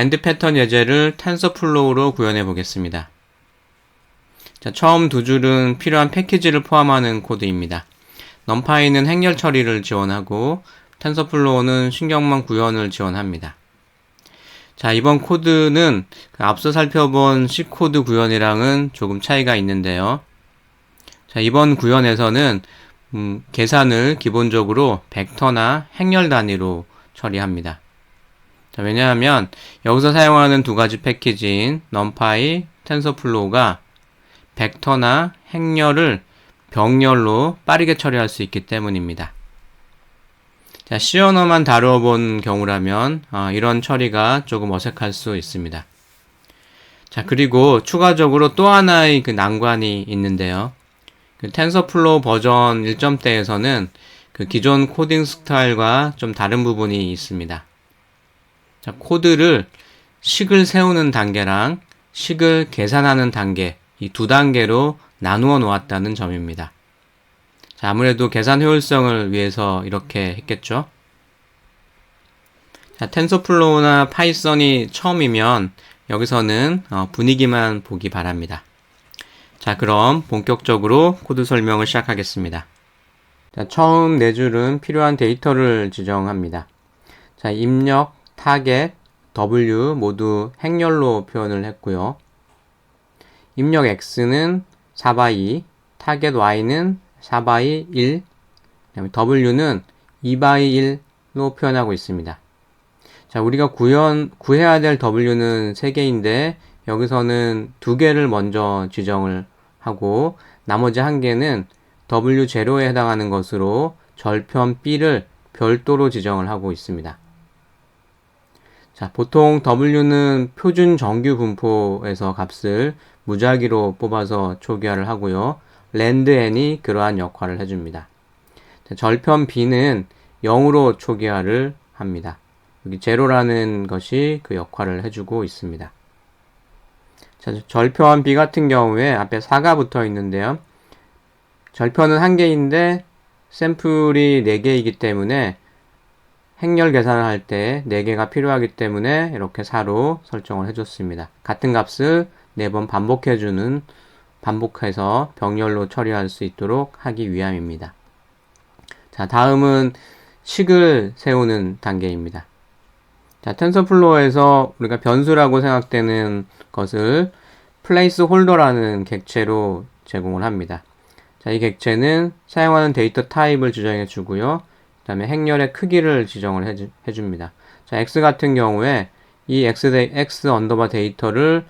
AND 패턴 예제를 텐서플로우로 구현해 보겠습니다. 자, 처음 두 줄은 필요한 패키지를 포함하는 코드입니다. numpy는 행렬 처리를 지원하고 텐서플로우는 신경망 구현을 지원합니다. 자, 이번 코드는 앞서 살펴본 C코드 구현이랑은 조금 차이가 있는데요. 자, 이번 구현에서는 계산을 기본적으로 벡터나 행렬 단위로 처리합니다. 자, 왜냐하면 여기서 사용하는 두 가지 패키지인 numpy, tensorflow가 벡터나 행렬을 병렬로 빠르게 처리할 수 있기 때문입니다. 자, C 언어만 다뤄본 경우라면 이런 처리가 조금 어색할 수 있습니다. 자, 그리고 추가적으로 또 하나의 그 난관이 있는데요. 그 텐서플로우 버전 1점대에서는 그 기존 코딩 스타일과 좀 다른 부분이 있습니다. 자, 코드를 식을 세우는 단계랑 식을 계산하는 단계, 이 두 단계로 나누어 놓았다는 점입니다. 자, 아무래도 계산 효율성을 위해서 이렇게 했겠죠. 자, 텐서플로우나 파이썬이 처음이면 여기서는 분위기만 보기 바랍니다. 자, 그럼 본격적으로 코드 설명을 시작하겠습니다. 자, 처음 네 줄은 필요한 데이터를 지정합니다. 자, 입력, 타겟, W 모두 행렬로 표현을 했고요. 입력 X는 4x2, 타겟 Y는 4x 1, 그다음에 W는 2x 1로 표현하고 있습니다. 자, 우리가 구해야 될 W는 3개인데 여기서는 2개를 먼저 지정을 하고 나머지 1개는 W0에 해당하는 것으로 절편 B를 별도로 지정을 하고 있습니다. 자, 보통 W는 표준 정규 분포에서 값을 무작위로 뽑아서 초기화를 하고요. landN이 그러한 역할을 해줍니다. 자, 절편 B는 0으로 초기화를 합니다. 여기 제로라는 것이 그 역할을 해주고 있습니다. 자, 절편 B 같은 경우에 앞에 4가 붙어 있는데요. 절편은 1개인데 샘플이 4개이기 때문에 행렬 계산을 할 때 4개가 필요하기 때문에 이렇게 4로 설정을 해줬습니다. 같은 값을 4번 반복해서 병렬로 처리할 수 있도록 하기 위함입니다. 자, 다음은 식을 세우는 단계입니다. 자, 텐서플로우에서 우리가 변수라고 생각되는 것을 placeholder라는 객체로 제공을 합니다. 자, 이 객체는 사용하는 데이터 타입을 지정해 주고요. 그 다음에 행렬의 크기를 지정을 해줍니다. 자, X 같은 경우에 이 X 언더바 데이터를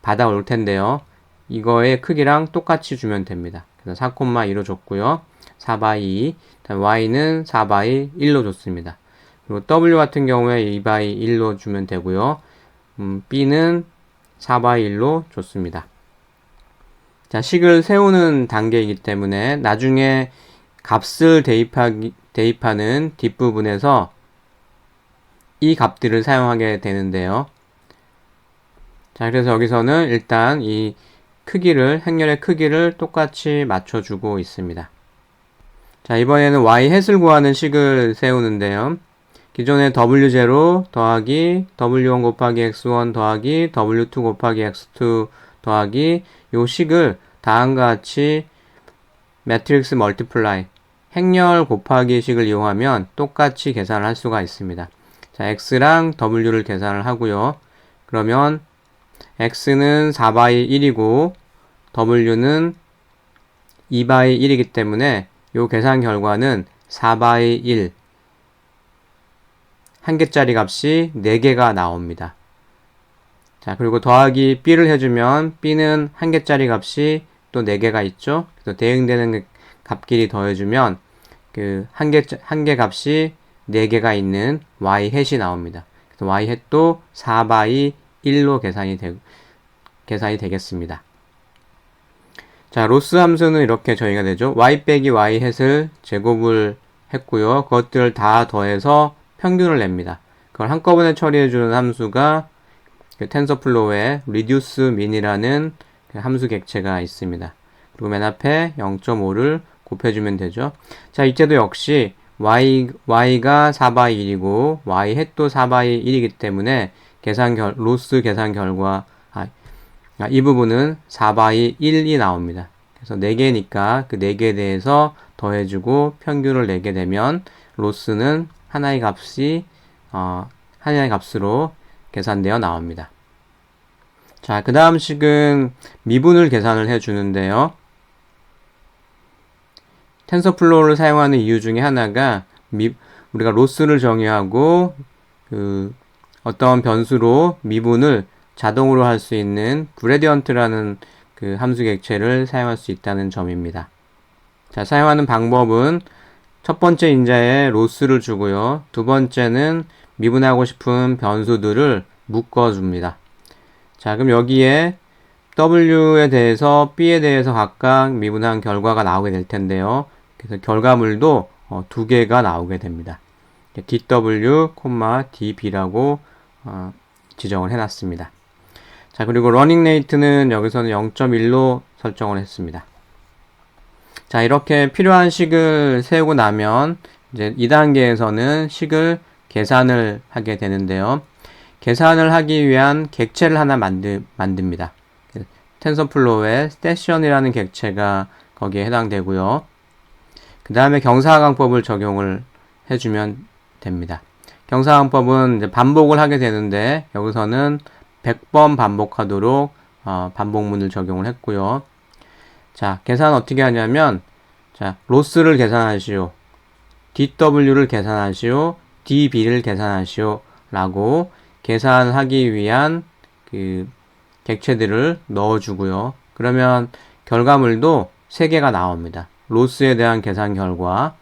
받아올 텐데요. 이거의 크기랑 똑같이 주면 됩니다. 그래서 4,2로 줬고요. 4x2, 그다음에 Y는 4x 1로 줬습니다. 그리고 W 같은 경우에 2x 1로 주면 되고요. B는 4x 1로 줬습니다. 자, 식을 세우는 단계이기 때문에 나중에 값을 대입하는 뒷부분에서 이 값들을 사용하게 되는데요. 자, 그래서 여기서는 일단 이 행렬의 크기를 똑같이 맞춰주고 있습니다. 자, 이번에는 y-햇을 구하는 식을 세우는데요. 기존의 w0 더하기 w1 곱하기 x1 더하기 w2 곱하기 x2 더하기 요 식을 다음과 같이 매트릭스 멀티플라이 행렬 곱하기 식을 이용하면 똑같이 계산을 할 수가 있습니다. 자, x랑 w를 계산을 하고요. 그러면 x는 4x 1이고 w는 2x 1이기 때문에 요 계산 결과는 4x 1 한 개짜리 값이 4개가 나옵니다. 자, 그리고 더하기 b를 해주면 b는 한 개짜리 값이 또 4개가 있죠. 그래서 대응되는 값끼리 더해주면 한 개 값이 4개가 있는 y-햇이 나옵니다. 그래서 y-햇도 4x 1로 계산이 되겠습니다. 자, 로스 함수는 이렇게 정의가 되죠. y 빼기 y-햇을 제곱을 했고요. 그것들을 다 더해서 평균을 냅니다. 그걸 한꺼번에 처리해주는 함수가 텐서플로우에 reduce min이라는 함수 객체가 있습니다. 그리고 맨 앞에 0.5를 곱해주면 되죠. 자, 이때도 역시 y가 4x 1이고 y-햇도 4x 1이기 때문에 로스 계산 결과, 이 부분은 4by 1이 나옵니다. 그래서 4개니까 그 4개에 대해서 더해주고 평균을 내게 되면 로스는 하나의 값으로 계산되어 나옵니다. 자, 그 다음 식은 미분을 계산을 해주는데요. 텐서플로우를 사용하는 이유 중에 하나가 우리가 로스를 정의하고 어떤 변수로 미분을 자동으로 할 수 있는 그레디언트라는 그 함수 객체를 사용할 수 있다는 점입니다. 자, 사용하는 방법은 첫 번째 인자에 로스를 주고요. 두 번째는 미분하고 싶은 변수들을 묶어줍니다. 자, 그럼 여기에 W에 대해서 B에 대해서 각각 미분한 결과가 나오게 될 텐데요. 그래서 결과물도 2개가 나오게 됩니다. DW, DB라고 지정을 해놨습니다. 자, 그리고 러닝 레이트는 여기서는 0.1로 설정을 했습니다. 자, 이렇게 필요한 식을 세우고 나면 이제 2단계에서는 식을 계산을 하게 되는데요. 계산을 하기 위한 객체를 하나 만듭니다. 텐서플로우에 스테이션이라는 객체가 거기에 해당되고요. 그 다음에 경사하강법을 적용을 해주면 됩니다. 경사하강법은 이제 반복을 하게 되는데 여기서는 100번 반복하도록 반복문을 적용을 했고요. 자, 계산 어떻게 하냐면, 자, 로스를 계산하시오, DW를 계산하시오, DB를 계산하시오 라고 계산하기 위한 그 객체들을 넣어주고요. 그러면 결과물도 3개가 나옵니다. 로스에 대한 계산 결과,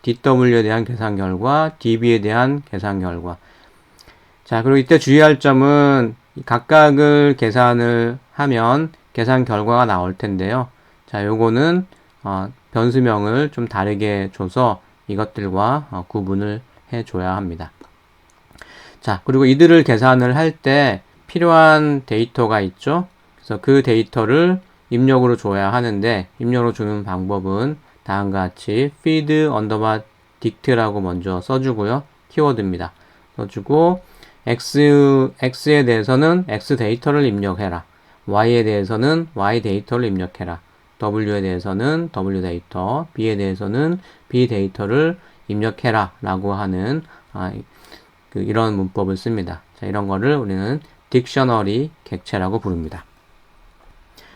DW에 대한 계산 결과, DB에 대한 계산 결과. 자, 그리고 이때 주의할 점은 각각을 계산을 하면 계산 결과가 나올 텐데요. 자, 요거는 변수명을 좀 다르게 줘서 이것들과 구분을 해줘야 합니다. 자, 그리고 이들을 계산을 할 때 필요한 데이터가 있죠. 그래서 그 데이터를 입력으로 줘야 하는데 입력으로 주는 방법은 다음과 같이 feed underbar dict라고 먼저 써주고요. 키워드입니다. 써주고 x에 대해서는 x 데이터를 입력해라. y에 대해서는 y 데이터를 입력해라. w에 대해서는 w 데이터, b에 대해서는 b 데이터를 입력해라 라고 하는 이런 문법을 씁니다. 자, 이런 거를 우리는 딕셔너리 객체라고 부릅니다.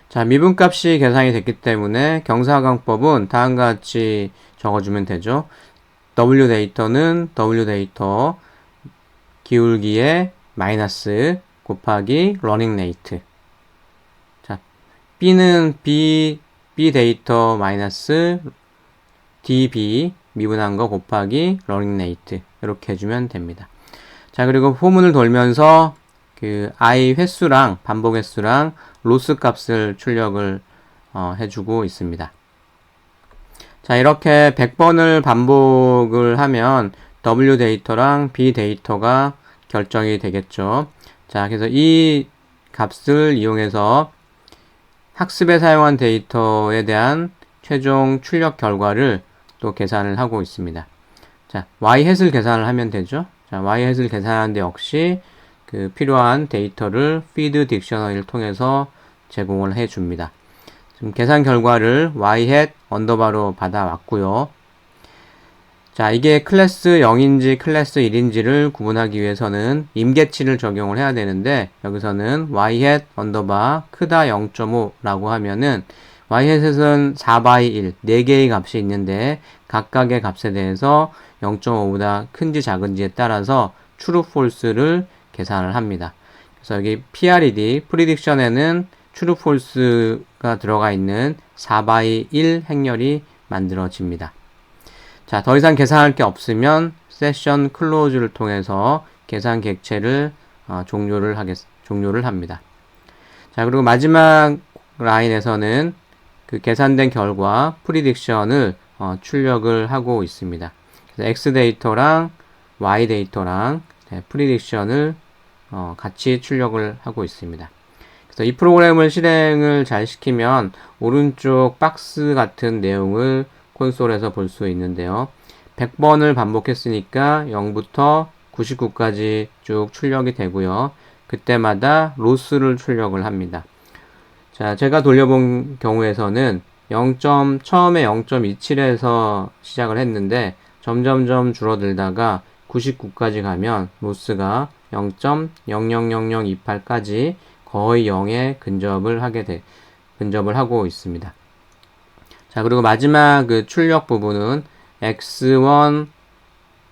자, 미분값이 계산이 됐기 때문에 경사하강법은 다음과 같이 적어주면 되죠. w 데이터는 w 데이터 기울기에 마이너스 곱하기 러닝 레이트. 자, b는 b 데이터 마이너스 db 미분한 거 곱하기 러닝 레이트 이렇게 해주면 됩니다. 자, 그리고 포문을 돌면서 그 i 횟수랑 반복 횟수랑 로스 값을 출력을 해주고 있습니다. 자, 이렇게 100번을 반복을 하면 w 데이터랑 b 데이터가 결정이 되겠죠. 자, 그래서 이 값을 이용해서 학습에 사용한 데이터에 대한 최종 출력 결과를 또 계산을 하고 있습니다. 자, y햇을 계산을 하면 되죠. 자, y햇을 계산하는데 역시 그 필요한 데이터를 feed 딕셔너리를 통해서 제공을 해 줍니다. 지금 계산 결과를 y햇 언더바로 받아왔고요. 자, 이게 클래스 0인지 클래스 1인지를 구분하기 위해서는 임계치를 적용을 해야 되는데 여기서는 y햇 언더바 크다 0.5라고 하면은 y햇은 4by 1, 4개의 값이 있는데 각각의 값에 대해서 0.5보다 큰지 작은지에 따라서 true, false를 계산을 합니다. 그래서 여기 PRED, prediction에는 true, false가 들어가 있는 4by 1 행렬이 만들어집니다. 자, 더 이상 계산할 게 없으면 세션 클로즈를 통해서 계산 객체를 종료를 합니다. 자, 그리고 마지막 라인에서는 그 계산된 결과 프리딕션을 출력을 하고 있습니다. 그래서 x 데이터랑 y 데이터랑 프리딕션을 같이 출력을 하고 있습니다. 그래서 이 프로그램을 실행을 잘 시키면 오른쪽 박스 같은 내용을 콘솔에서 볼 수 있는데요. 100번을 반복했으니까 0부터 99까지 쭉 출력이 되고요. 그때마다 로스를 출력을 합니다. 자, 제가 돌려본 경우에서는 처음에 0.27에서 시작을 했는데 점점점 줄어들다가 99까지 가면 로스가 0.000028까지 거의 0에 근접을 하고 있습니다. 자, 그리고 마지막 그 출력 부분은 x1,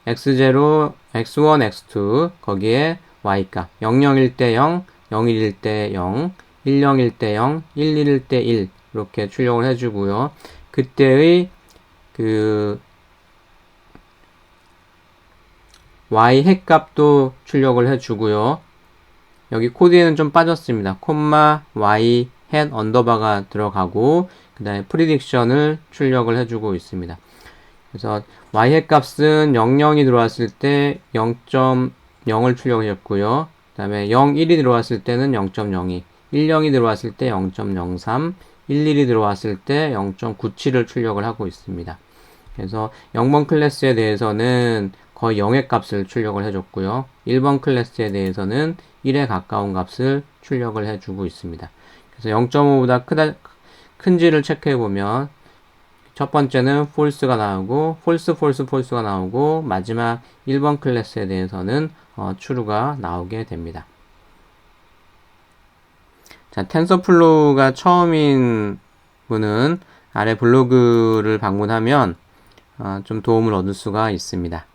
x0, x1, x2 거기에 y값 00일 때 0, 01일 때 0, 10일 때 0, 11일 때 1 이렇게 출력을 해주고요. 그때의 그 y 핵값도 출력을 해주고요. 여기 코드에는 좀 빠졌습니다. 콤마 y 햇 언더바가 들어가고 그 다음에 프리딕션을 출력을 해주고 있습니다. 그래서 y 햇 값은 00이 들어왔을 때 0.0을 출력했고요. 그 다음에 0, 1이 들어왔을 때는 0.02, 10이 들어왔을 때 0.03, 11이 들어왔을 때 0.97을 출력을 하고 있습니다. 그래서 0번 클래스에 대해서는 거의 0의 값을 출력을 해줬고요. 1번 클래스에 대해서는 1에 가까운 값을 출력을 해주고 있습니다. 그래서 0.5보다 큰지를 체크해보면 첫 번째는 false가 나오고 false가 나오고 마지막 1번 클래스에 대해서는 true가 나오게 됩니다. 자, 텐서플로우가 처음인 분은 아래 블로그를 방문하면 좀 도움을 얻을 수가 있습니다.